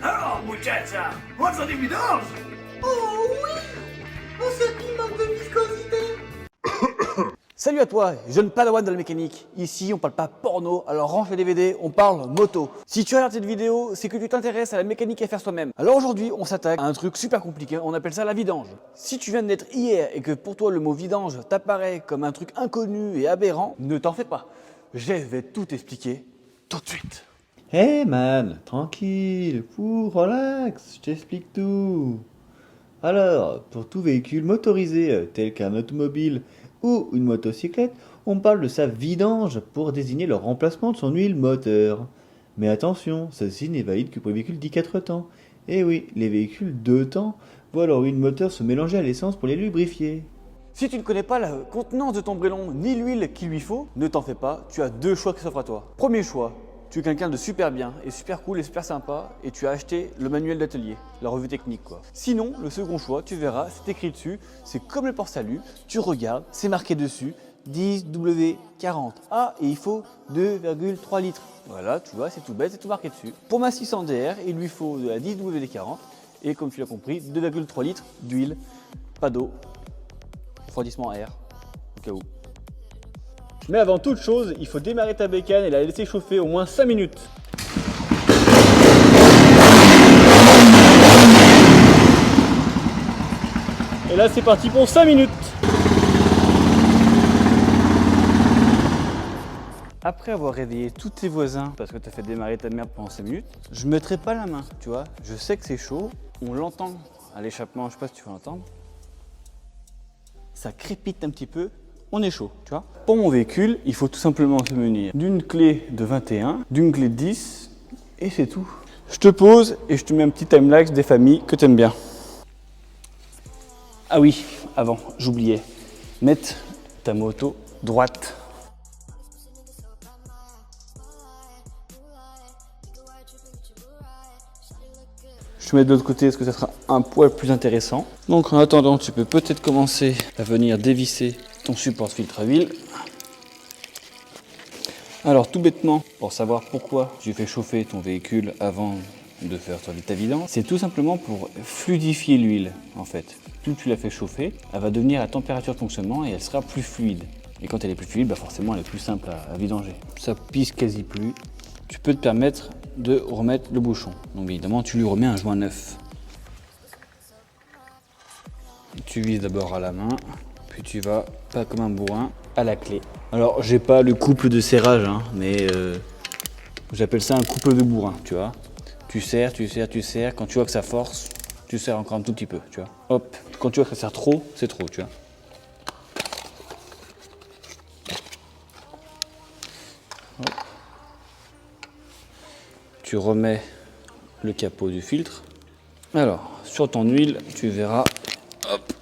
Alors, muchacha, what's the vidange? Oh oui! On sait qu'il manque de viscosité. Salut à toi, jeune padawan de la mécanique. Ici, on parle pas porno, alors range les DVD, on parle moto. Si tu regardes cette vidéo, c'est que tu t'intéresses à la mécanique à faire soi-même. Alors aujourd'hui, on s'attaque à un truc super compliqué, on appelle ça la vidange. Si tu viens de naître hier et que pour toi le mot vidange t'apparaît comme un truc inconnu et aberrant, ne t'en fais pas. Je vais tout expliquer tout de suite. Hey man, tranquille, relax, je t'explique tout. Alors, pour tout véhicule motorisé tel qu'un automobile ou une motocyclette, on parle de sa vidange pour désigner le remplacement de son huile moteur. Mais attention, ceci n'est valide que pour les véhicules dits 4 temps. Et oui, les véhicules 2 temps voient leur huile moteur se mélanger à l'essence pour les lubrifier. Si tu ne connais pas la contenance de ton brélon ni l'huile qu'il lui faut, ne t'en fais pas, tu as deux choix qui s'offrent à toi. Premier choix, tu es quelqu'un de super bien et super cool et super sympa et tu as acheté le manuel d'atelier, la revue technique quoi. Sinon, le second choix, tu verras, c'est écrit dessus, c'est comme le port-salut, tu regardes, c'est marqué dessus, 10W40. Ah, et il faut 2,3 litres. Voilà, tu vois, c'est tout bête, c'est tout marqué dessus. Pour ma 600DR, il lui faut de la 10WD40 et comme tu l'as compris, 2,3 litres d'huile, pas d'eau, refroidissement à air, au cas où. Mais avant toute chose, il faut démarrer ta bécane et la laisser chauffer au moins 5 minutes. Et là c'est parti pour 5 minutes. Après avoir réveillé tous tes voisins parce que tu as fait démarrer ta merde pendant 5 minutes, je ne mettrai pas la main, tu vois. Je sais que c'est chaud, on l'entend à l'échappement, je sais pas si tu vas l'entendre. Ça crépite un petit peu. On est chaud, tu vois. Pour mon véhicule, il faut tout simplement se munir d'une clé de 21, d'une clé de 10 et c'est tout. Je te pose et je te mets un petit timelapse des familles que tu aimes bien. Ah oui, avant, j'oubliais. Mettre ta moto droite. Je te mets de l'autre côté parce que ça sera un poil plus intéressant. Donc en attendant, tu peux peut-être commencer à venir dévisser ton support filtre à huile. Alors tout bêtement, pour savoir pourquoi tu fais chauffer ton véhicule avant de faire ta vidange, c'est tout simplement pour fluidifier l'huile en fait. Plus tu la fais chauffer, elle va devenir à température de fonctionnement et elle sera plus fluide. Et quand elle est plus fluide, forcément elle est plus simple à vidanger. Ça pisse quasi plus. Tu peux te permettre de remettre le bouchon. Donc évidemment tu lui remets un joint neuf. Tu vises d'abord à la main. Puis tu vas, pas comme un bourrin, à la clé. Alors, j'ai pas le couple de serrage, hein, mais j'appelle ça un couple de bourrin, tu vois. Tu serres, tu serres, tu serres. Quand tu vois que ça force, tu serres encore un tout petit peu, tu vois. Hop, quand tu vois que ça serre trop, c'est trop, tu vois. Hop. Tu remets le capot du filtre. Alors, sur ton huile, tu verras, hop.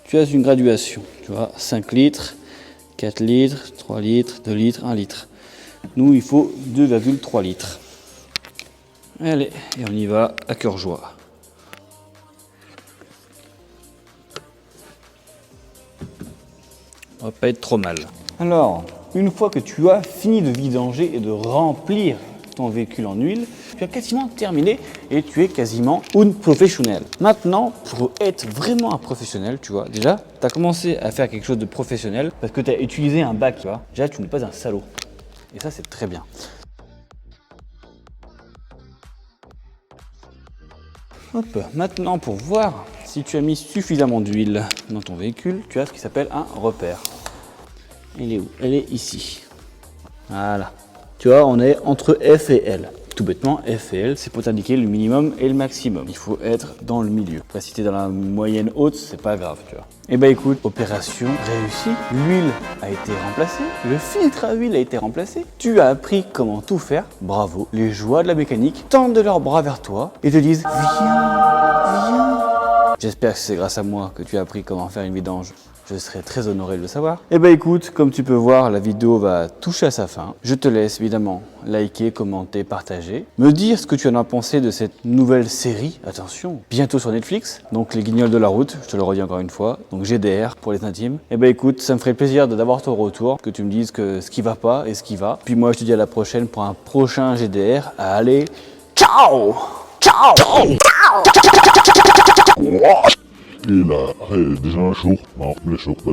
Tu as une graduation, tu vois, 5 litres, 4 litres, 3 litres, 2 litres, 1 litre. Nous, il faut 2,3 litres. Allez, et on y va à cœur joie. On va pas être trop mal. Alors, une fois que tu as fini de vidanger et de remplir ton véhicule en huile, tu as quasiment terminé et tu es quasiment un professionnel. Maintenant, pour être vraiment un professionnel, tu vois, déjà, tu as commencé à faire quelque chose de professionnel parce que tu as utilisé un bac, tu vois. Déjà, tu n'es pas un salaud. Et ça, c'est très bien. Hop, maintenant, pour voir si tu as mis suffisamment d'huile dans ton véhicule, tu as ce qui s'appelle un repère. Elle est où? Elle est ici. Voilà. Tu vois, on est entre F et L. Tout bêtement, F et L, c'est pour t'indiquer le minimum et le maximum. Il faut être dans le milieu. Après, si tu es dans la moyenne haute, c'est pas grave, tu vois. Eh ben écoute, opération réussie. L'huile a été remplacée. Le filtre à huile a été remplacé. Tu as appris comment tout faire. Bravo. Les joies de la mécanique tendent de leurs bras vers toi et te disent viens, viens. J'espère que c'est grâce à moi que tu as appris comment faire une vidange. Je serais très honoré de le savoir. Eh ben écoute, comme tu peux voir, la vidéo va toucher à sa fin. Je te laisse évidemment liker, commenter, partager. Me dire ce que tu en as pensé de cette nouvelle série. Attention, bientôt sur Netflix. Donc Les Guignols de la route, je te le redis encore une fois. Donc GDR pour les intimes. Eh ben écoute, ça me ferait plaisir d'avoir ton retour, que tu me dises que ce qui va pas et ce qui va. Puis moi je te dis à la prochaine pour un prochain GDR. Allez, Ciao. Ciao. Et là, déjà un jour, non, le jour, pas